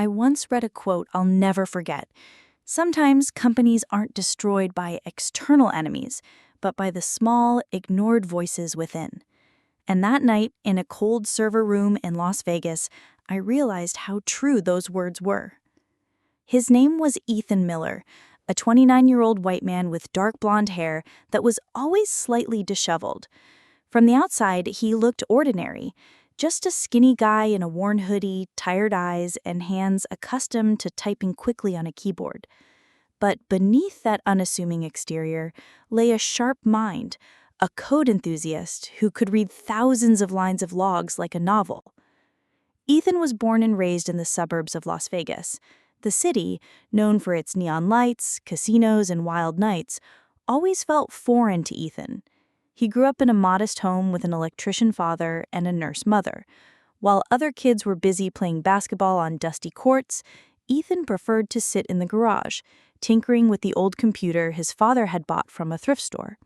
I once read a quote I'll never forget. Sometimes companies aren't destroyed by external enemies, but by the small, ignored voices within. And that night, in a cold server room in Las Vegas, I realized how true those words were. His name was Ethan Miller, a 29-year-old white man with dark blonde hair that was always slightly disheveled. From the outside, he looked ordinary, just a skinny guy in a worn hoodie, tired eyes, and hands accustomed to typing quickly on a keyboard. But beneath that unassuming exterior lay a sharp mind, a code enthusiast who could read thousands of lines of logs like a novel. Ethan was born and raised in the suburbs of Las Vegas. The city, known for its neon lights, casinos, and wild nights, always felt foreign to Ethan. He grew up in a modest home with an electrician father and a nurse mother. While other kids were busy playing basketball on dusty courts, Ethan preferred to sit in the garage, tinkering with the old computer his father had bought from a thrift store.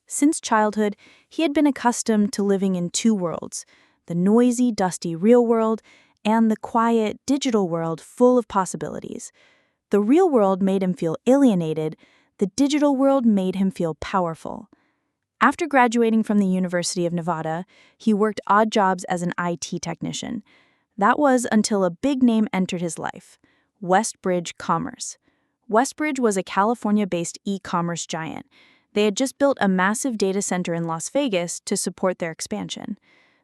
Since childhood, he had been accustomed to living in two worlds, the noisy, dusty real world and the quiet, digital world full of possibilities. The real world made him feel alienated, the digital world made him feel powerful. After graduating from the University of Nevada, he worked odd jobs as an IT technician. That was until a big name entered his life, Westbridge Commerce. Westbridge was a California-based e-commerce giant. They had just built a massive data center in Las Vegas to support their expansion.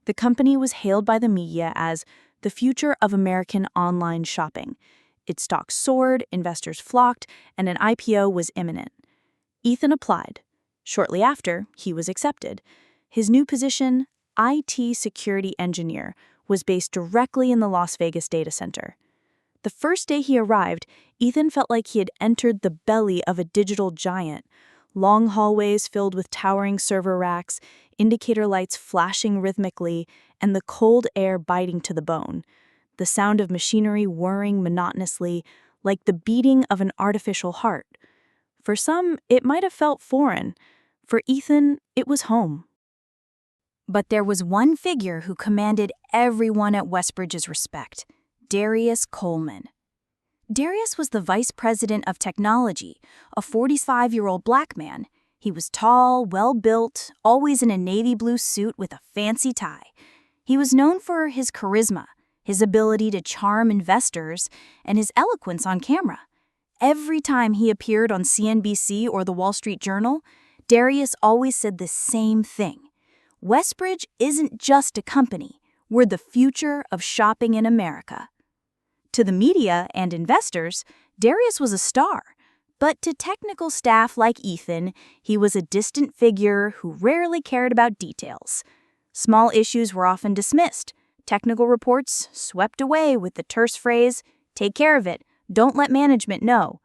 The company was hailed by the media as the future of American online shopping. Its stock soared, investors flocked, and an IPO was imminent. Ethan applied. Shortly after, he was accepted. His new position, IT security engineer, was based directly in the Las Vegas data center. The first day he arrived, Ethan felt like he had entered the belly of a digital giant. Long hallways filled with towering server racks, indicator lights flashing rhythmically, and the cold air biting to the bone. The sound of machinery whirring monotonously, like the beating of an artificial heart. For some, it might have felt foreign. For Ethan, it was home. But there was one figure who commanded everyone at Westbridge's respect, Darius Coleman. Darius was the vice president of technology, a 45-year-old black man. He was tall, well-built, always in a navy blue suit with a fancy tie. He was known for his charisma, his ability to charm investors, and his eloquence on camera. Every time he appeared on CNBC or the Wall Street Journal, Darius always said the same thing. Westbridge isn't just a company. We're the future of shopping in America. To the media and investors, Darius was a star. But to technical staff like Ethan, he was a distant figure who rarely cared about details. Small issues were often dismissed. Technical reports swept away with the terse phrase, "Take care of it. Don't let management know."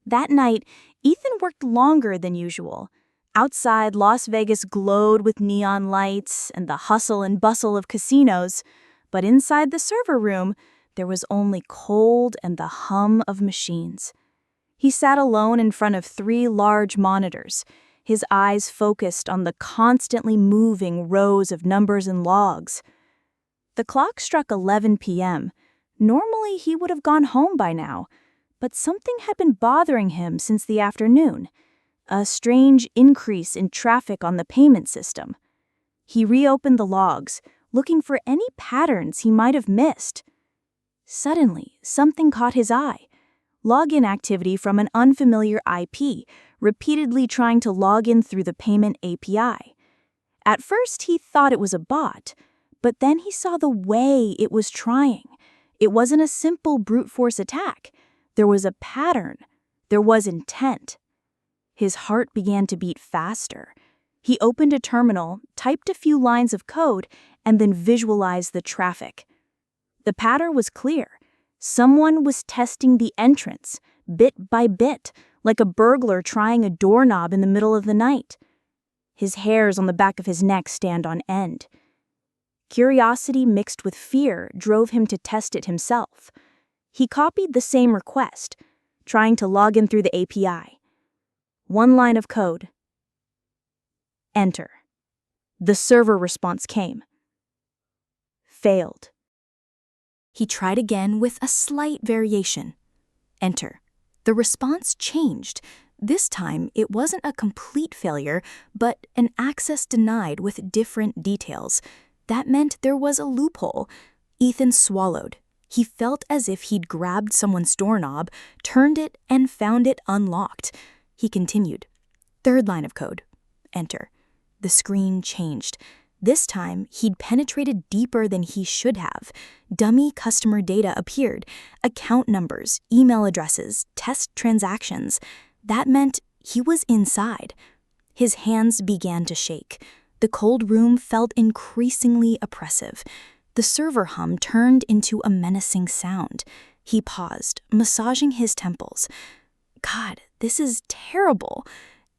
That night, Ethan worked longer than usual. Outside, Las Vegas glowed with neon lights and the hustle and bustle of casinos. But inside the server room, there was only cold and the hum of machines. He sat alone in front of 3 large monitors, his eyes focused on the constantly moving rows of numbers and logs. The clock struck 11 p.m. Normally, he would have gone home by now, but something had been bothering him since the afternoon, a strange increase in traffic on the payment system. He reopened the logs, looking for any patterns he might have missed. Suddenly, something caught his eye. Login activity from an unfamiliar IP, repeatedly trying to log in through the payment API. At first, he thought it was a bot, but then he saw the way it was trying. It wasn't a simple brute force attack. There was a pattern. There was intent. His heart began to beat faster. He opened a terminal, typed a few lines of code, and then visualized the traffic. The pattern was clear. Someone was testing the entrance, bit by bit, like a burglar trying a doorknob in the middle of the night. His hairs on the back of his neck stand on end. Curiosity mixed with fear drove him to test it himself. He copied the same request, trying to log in through the API. 1 line of code. Enter. The server response came. Failed. He tried again with a slight variation. Enter. The response changed. This time, it wasn't a complete failure, but an access denied with different details. That meant there was a loophole. Ethan swallowed. He felt as if he'd grabbed someone's doorknob, turned it, and found it unlocked. He continued. Third line of code. Enter. The screen changed. This time, he'd penetrated deeper than he should have. Dummy customer data appeared. Account numbers, email addresses, test transactions. That meant he was inside. His hands began to shake. The cold room felt increasingly oppressive. The server hum turned into a menacing sound. He paused, massaging his temples. God, this is terrible.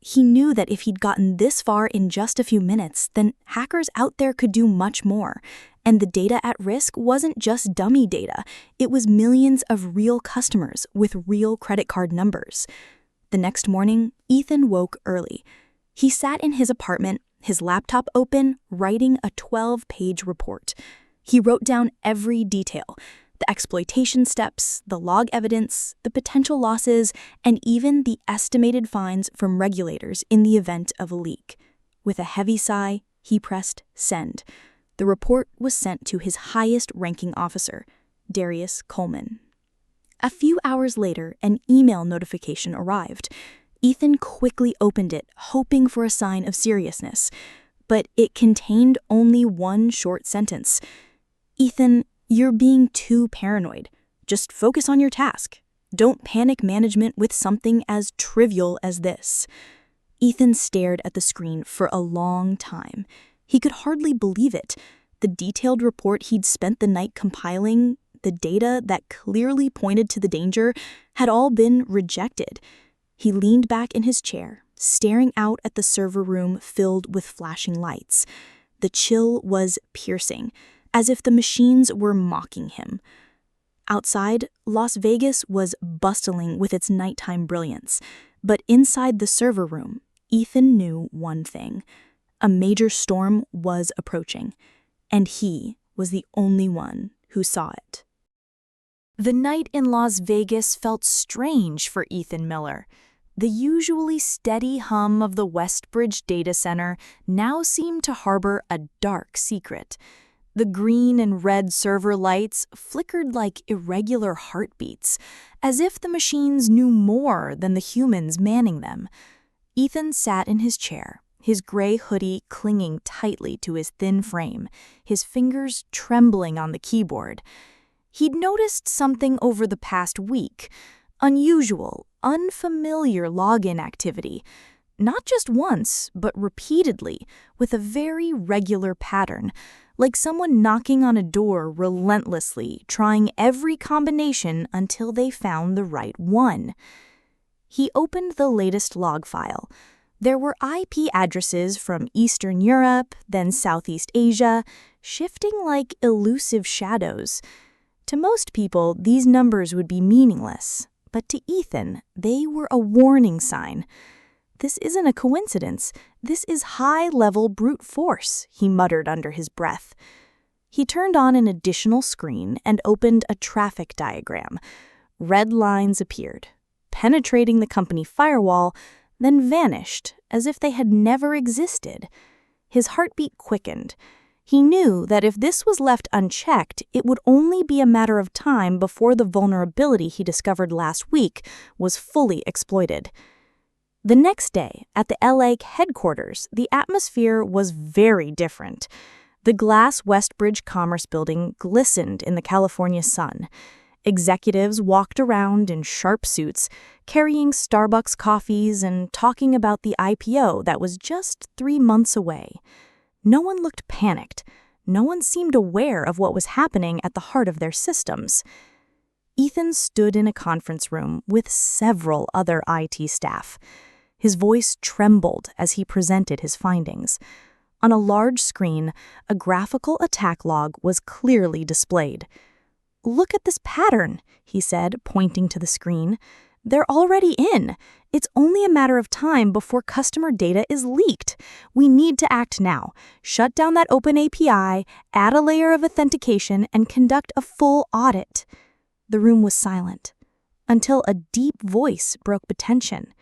He knew that if he'd gotten this far in just a few minutes, then hackers out there could do much more. And the data at risk wasn't just dummy data. It was millions of real customers with real credit card numbers. The next morning, Ethan woke early. He sat in his apartment, his laptop open, writing a 12-page report. He wrote down every detail, the exploitation steps, the log evidence, the potential losses, and even the estimated fines from regulators in the event of a leak. With a heavy sigh, he pressed send. The report was sent to his highest-ranking officer, Darius Coleman. A few hours later, an email notification arrived. Ethan quickly opened it, hoping for a sign of seriousness. But it contained only one short sentence. Ethan, you're being too paranoid. Just focus on your task. Don't panic management with something as trivial as this. Ethan stared at the screen for a long time. He could hardly believe it. The detailed report he'd spent the night compiling, the data that clearly pointed to the danger, had all been rejected. He leaned back in his chair, staring out at the server room filled with flashing lights. The chill was piercing, as if the machines were mocking him. Outside, Las Vegas was bustling with its nighttime brilliance, but inside the server room, Ethan knew one thing. A major storm was approaching, and he was the only one who saw it. The night in Las Vegas felt strange for Ethan Miller. The usually steady hum of the Westbridge data center now seemed to harbor a dark secret. The green and red server lights flickered like irregular heartbeats, as if the machines knew more than the humans manning them. Ethan sat in his chair, his gray hoodie clinging tightly to his thin frame, his fingers trembling on the keyboard. He'd noticed something over the past week, unusual, unfamiliar login activity, not just once, but repeatedly, with a very regular pattern, like someone knocking on a door relentlessly, trying every combination until they found the right one. He opened the latest log file. There were IP addresses from Eastern Europe, then Southeast Asia, shifting like elusive shadows. To most people, these numbers would be meaningless, but to Ethan, they were a warning sign. This isn't a coincidence. This is high-level brute force, he muttered under his breath. He turned on an additional screen and opened a traffic diagram. Red lines appeared, penetrating the company firewall, then vanished as if they had never existed. His heartbeat quickened. He knew that if this was left unchecked, it would only be a matter of time before the vulnerability he discovered last week was fully exploited. The next day, at the LA headquarters, the atmosphere was very different. The glass Westbridge Commerce Building glistened in the California sun. Executives walked around in sharp suits, carrying Starbucks coffees and talking about the IPO that was just 3 months away. No one looked panicked. No one seemed aware of what was happening at the heart of their systems. Ethan stood in a conference room with several other IT staff. His voice trembled as he presented his findings. On a large screen, a graphical attack log was clearly displayed. "Look at this pattern," he said, pointing to the screen. They're already in. It's only a matter of time before customer data is leaked. We need to act now. Shut down that open API, add a layer of authentication, and conduct a full audit." The room was silent, until a deep voice broke the tension.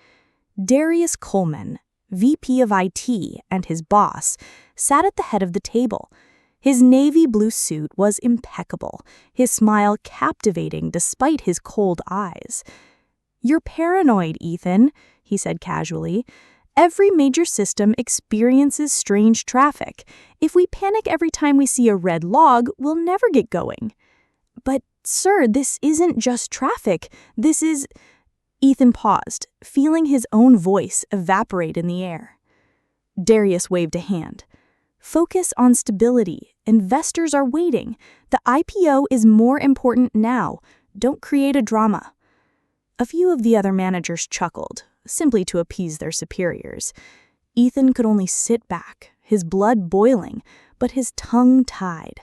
Darius Coleman, VP of IT, and his boss, sat at the head of the table. His navy blue suit was impeccable, his smile captivating despite his cold eyes. "You're paranoid, Ethan," he said casually. "Every major system experiences strange traffic. If we panic every time we see a red log, we'll never get going." "But, sir, this isn't just traffic. This is—" Ethan paused, feeling his own voice evaporate in the air. Darius waved a hand. "Focus on stability. Investors are waiting. The IPO is more important now. Don't create a drama." A few of the other managers chuckled, simply to appease their superiors. Ethan could only sit back, his blood boiling, but his tongue tied.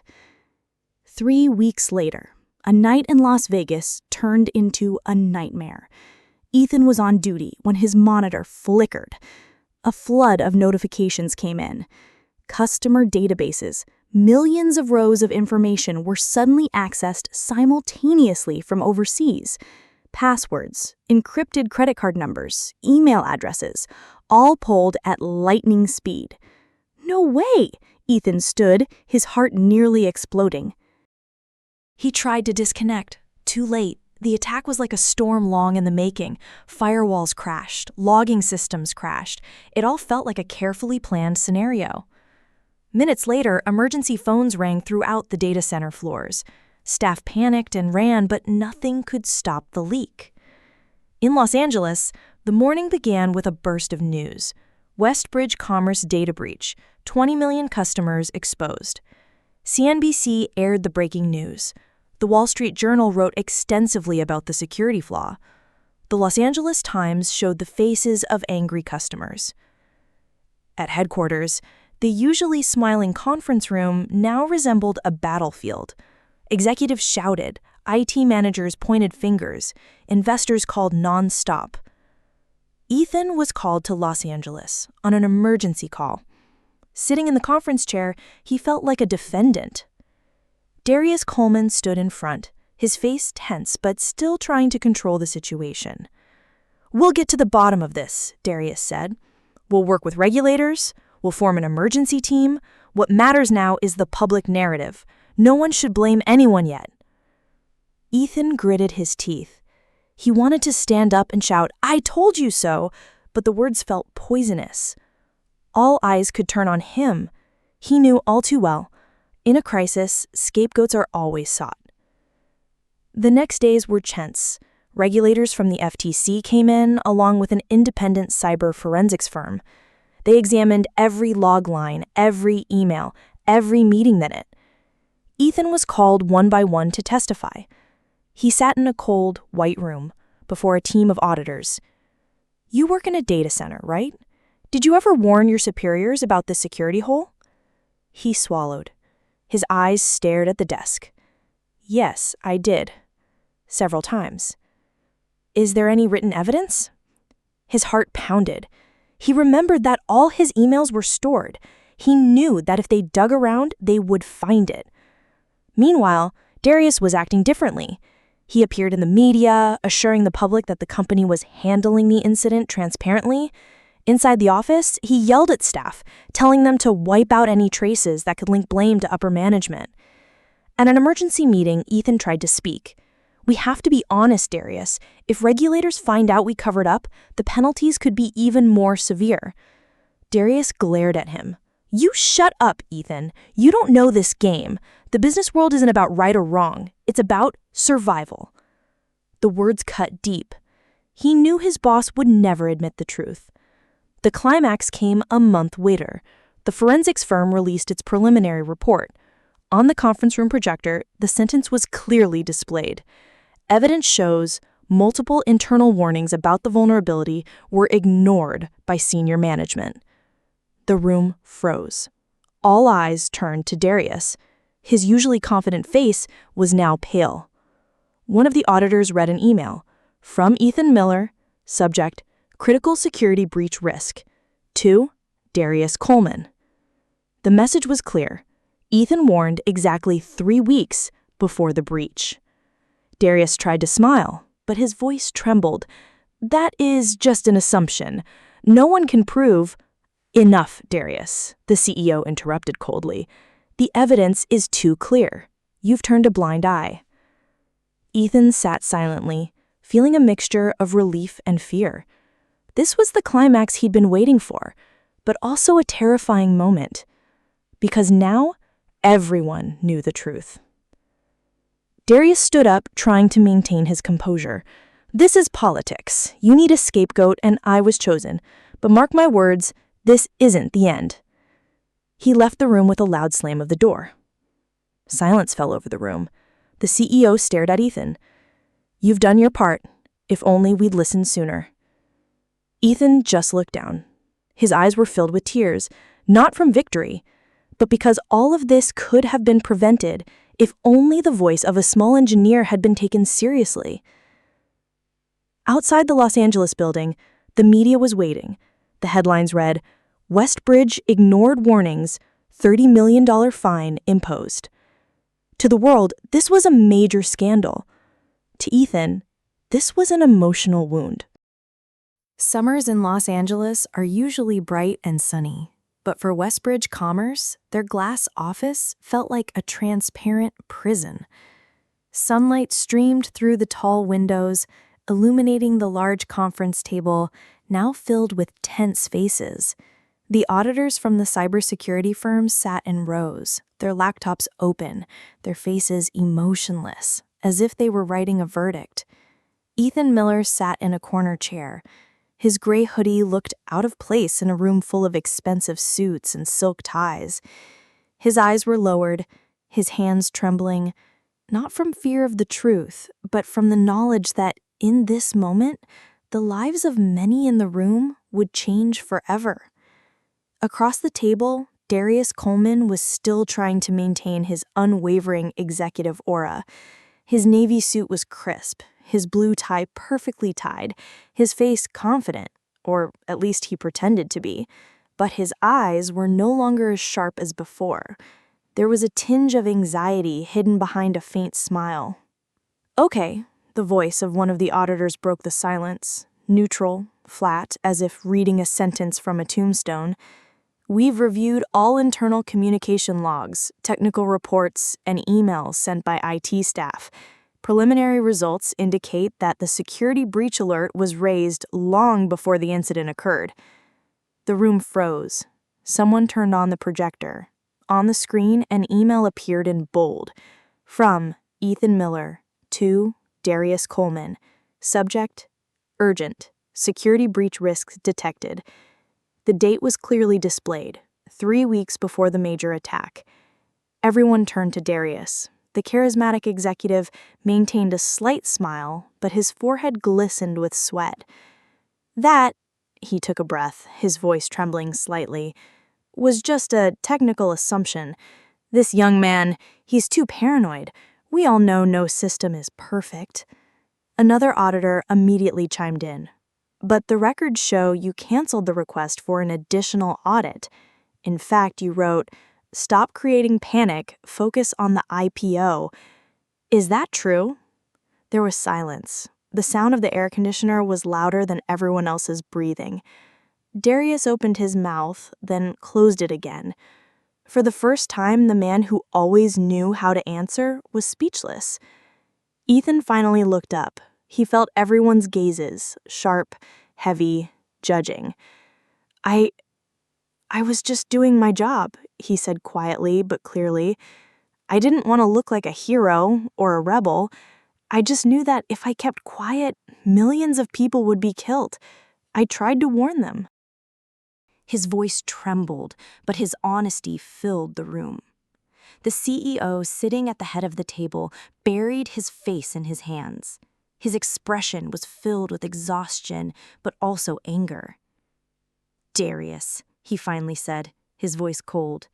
3 weeks later, a night in Las Vegas turned into a nightmare. Ethan was on duty when his monitor flickered. A flood of notifications came in. Customer databases, millions of rows of information were suddenly accessed simultaneously from overseas. Passwords, encrypted credit card numbers, email addresses, all pulled at lightning speed. "No way!" Ethan stood, his heart nearly exploding. He tried to disconnect. Too late. The attack was like a storm long in the making. Firewalls crashed, logging systems crashed. It all felt like a carefully planned scenario. Minutes later, emergency phones rang throughout the data center floors. Staff panicked and ran, but nothing could stop the leak. In Los Angeles, the morning began with a burst of news. Westbridge Commerce data breach, 20 million customers exposed. CNBC aired the breaking news. The Wall Street Journal wrote extensively about the security flaw. The Los Angeles Times showed the faces of angry customers. At headquarters, the usually smiling conference room now resembled a battlefield. Executives shouted, IT managers pointed fingers, investors called non-stop. Ethan was called to Los Angeles on an emergency call. Sitting in the conference chair, he felt like a defendant. Darius Coleman stood in front, his face tense but still trying to control the situation. "We'll get to the bottom of this," Darius said. "We'll work with regulators. We'll form an emergency team. What matters now is the public narrative. No one should blame anyone yet." Ethan gritted his teeth. He wanted to stand up and shout, "I told you so," but the words felt poisonous. All eyes could turn on him. He knew all too well. In a crisis, scapegoats are always sought. The next days were tense. Regulators from the FTC came in, along with an independent cyber forensics firm. They examined every log line, every email, every meeting minute. Ethan was called one by one to testify. He sat in a cold, white room before a team of auditors. "You work in a data center, right? Did you ever warn your superiors about this security hole?" He swallowed. His eyes stared at the desk. "Yes, I did. Several times." "Is there any written evidence?" His heart pounded. He remembered that all his emails were stored. He knew that if they dug around, they would find it. Meanwhile, Darius was acting differently. He appeared in the media, assuring the public that the company was handling the incident transparently. Inside the office, he yelled at staff, telling them to wipe out any traces that could link blame to upper management. At an emergency meeting, Ethan tried to speak. "We have to be honest, Darius. If regulators find out we covered up, the penalties could be even more severe." Darius glared at him. "You shut up, Ethan. You don't know this game. The business world isn't about right or wrong. It's about survival." The words cut deep. He knew his boss would never admit the truth. The climax came a month later. The forensics firm released its preliminary report. On the conference room projector, the sentence was clearly displayed. Evidence shows multiple internal warnings about the vulnerability were ignored by senior management. The room froze. All eyes turned to Darius. His usually confident face was now pale. One of the auditors read an email. From Ethan Miller, subject, critical security breach risk, to Darius Coleman. The message was clear. Ethan warned exactly 3 weeks before the breach. Darius tried to smile, but his voice trembled. That is just an assumption. No one can prove— Enough, Darius, the CEO interrupted coldly. The evidence is too clear. You've turned a blind eye. Ethan sat silently, feeling a mixture of relief and fear. This was the climax he'd been waiting for, but also a terrifying moment. Because now, everyone knew the truth. Darius stood up, trying to maintain his composure. This is politics. You need a scapegoat, and I was chosen. But mark my words, this isn't the end. He left the room with a loud slam of the door. Silence fell over the room. The CEO stared at Ethan. You've done your part. If only we'd listened sooner. Ethan just looked down. His eyes were filled with tears, not from victory, but because all of this could have been prevented if only the voice of a small engineer had been taken seriously. Outside the Los Angeles building, the media was waiting. The headlines read, Westbridge ignored warnings, $30 million fine imposed. To the world, this was a major scandal. To Ethan, this was an emotional wound. Summers in Los Angeles are usually bright and sunny, but for Westbridge Commerce, their glass office felt like a transparent prison. Sunlight streamed through the tall windows, illuminating the large conference table, now filled with tense faces. The auditors from the cybersecurity firm sat in rows, their laptops open, their faces emotionless, as if they were writing a verdict. Ethan Miller sat in a corner chair. His gray hoodie looked out of place in a room full of expensive suits and silk ties. His eyes were lowered, his hands trembling, not from fear of the truth, but from the knowledge that, in this moment, the lives of many in the room would change forever. Across the table, Darius Coleman was still trying to maintain his unwavering executive aura. His navy suit was crisp, his blue tie perfectly tied, his face confident, or at least he pretended to be. But his eyes were no longer as sharp as before. There was a tinge of anxiety hidden behind a faint smile. Okay, the voice of one of the auditors broke the silence, neutral, flat, as if reading a sentence from a tombstone. We've reviewed all internal communication logs, technical reports, and emails sent by IT staff. Preliminary results indicate that the security breach alert was raised long before the incident occurred. The room froze. Someone turned on the projector. On the screen, an email appeared in bold. From Ethan Miller to Darius Coleman. Subject: urgent. Security breach risks detected. The date was clearly displayed, 3 weeks before the major attack. Everyone turned to Darius. The charismatic executive maintained a slight smile, but his forehead glistened with sweat. That, he took a breath, his voice trembling slightly, was just a technical assumption. This young man, he's too paranoid. We all know no system is perfect. Another auditor immediately chimed in. But the records show you canceled the request for an additional audit. In fact, you wrote, "Stop creating panic, focus on the IPO." Is that true? There was silence. The sound of the air conditioner was louder than everyone else's breathing. Darius opened his mouth, then closed it again. For the first time, the man who always knew how to answer was speechless. Ethan finally looked up. He felt everyone's gazes, sharp, heavy, judging. I was just doing my job, he said quietly but clearly. I didn't want to look like a hero or a rebel. I just knew that if I kept quiet, millions of people would be killed. I tried to warn them. His voice trembled, but his honesty filled the room. The CEO, sitting at the head of the table, buried his face in his hands. His expression was filled with exhaustion, but also anger. Darius, he finally said, his voice cold.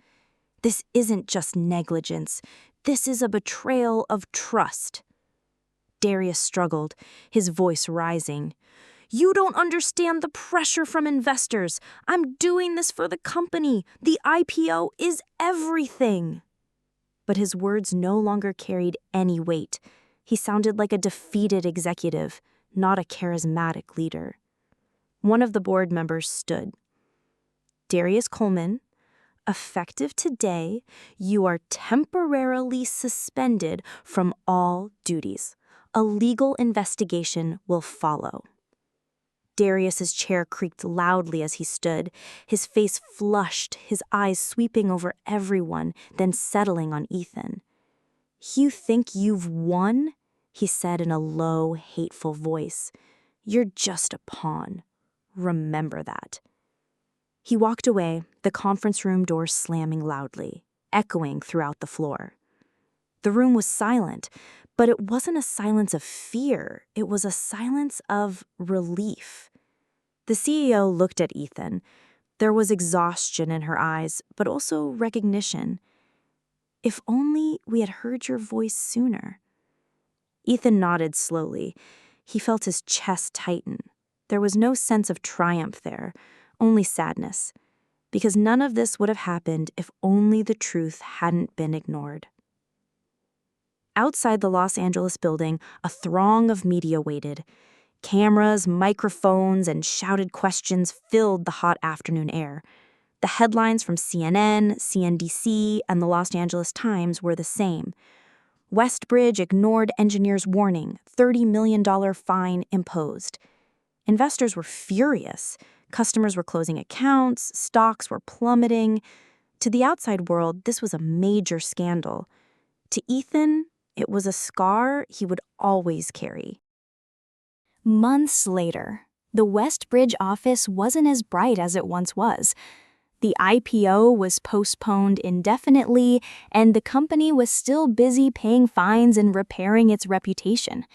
This isn't just negligence. This is a betrayal of trust. Darius struggled, his voice rising. "You don't understand the pressure from investors. I'm doing this for the company. The IPO is everything." But his words no longer carried any weight. He sounded like a defeated executive, not a charismatic leader. One of the board members stood. "Darius Coleman, effective today, you are temporarily suspended from all duties. A legal investigation will follow." Darius's chair creaked loudly as he stood, his face flushed, his eyes sweeping over everyone, then settling on Ethan. "You think you've won?" he said in a low, hateful voice. "You're just a pawn. Remember that." He walked away, the conference room door slamming loudly, echoing throughout the floor. The room was silent, but it wasn't a silence of fear. It was a silence of relief. The CEO looked at Ethan. There was exhaustion in her eyes, but also recognition. "If only we had heard your voice sooner." Ethan nodded slowly. He felt his chest tighten. There was no sense of triumph there, only sadness, because none of this would have happened if only the truth hadn't been ignored. Outside the Los Angeles building, a throng of media waited. Cameras, microphones, and shouted questions filled the hot afternoon air. The headlines from CNN, CNBC, and the Los Angeles Times were the same. Westbridge ignored engineers' warning, $30 million fine imposed. Investors were furious. Customers were closing accounts, stocks were plummeting. To the outside world, this was a major scandal. To Ethan, it was a scar he would always carry. Months later, the Westbridge office wasn't as bright as it once was. The IPO was postponed indefinitely, and the company was still busy paying fines and repairing its reputation.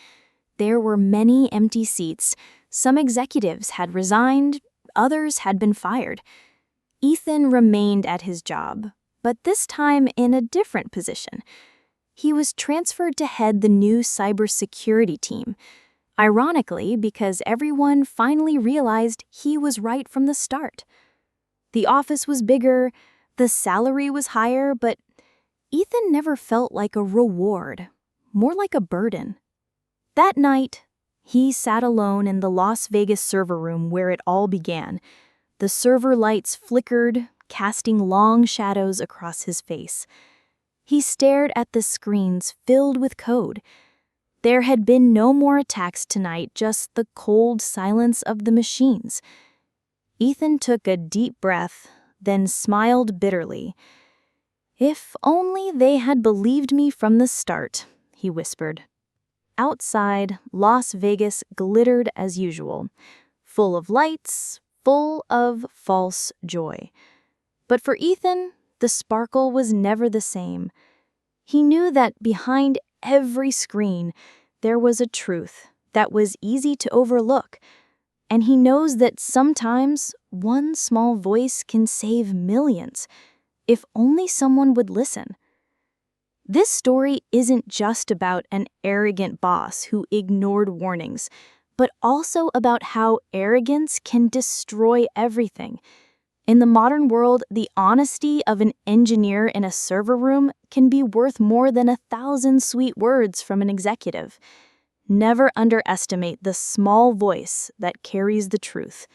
There were many empty seats. Some executives had resigned, others had been fired. Ethan remained at his job, but this time in a different position. He was transferred to head the new cybersecurity team. Ironically, because everyone finally realized he was right from the start. The office was bigger, the salary was higher, but Ethan never felt like a reward, more like a burden. That night, he sat alone in the Las Vegas server room where it all began. The server lights flickered, casting long shadows across his face. He stared at the screens filled with code. There had been no more attacks tonight, just the cold silence of the machines. Ethan took a deep breath, then smiled bitterly. "If only they had believed me from the start," he whispered. Outside, Las Vegas glittered as usual, full of lights, full of false joy. But for Ethan, the sparkle was never the same. He knew that behind every screen, there was a truth that was easy to overlook, and he knows that sometimes one small voice can save millions, if only someone would listen. This story isn't just about an arrogant boss who ignored warnings, but also about how arrogance can destroy everything. In the modern world, the honesty of an engineer in a server room can be worth more than 1,000 sweet words from an executive. Never underestimate the small voice that carries the truth.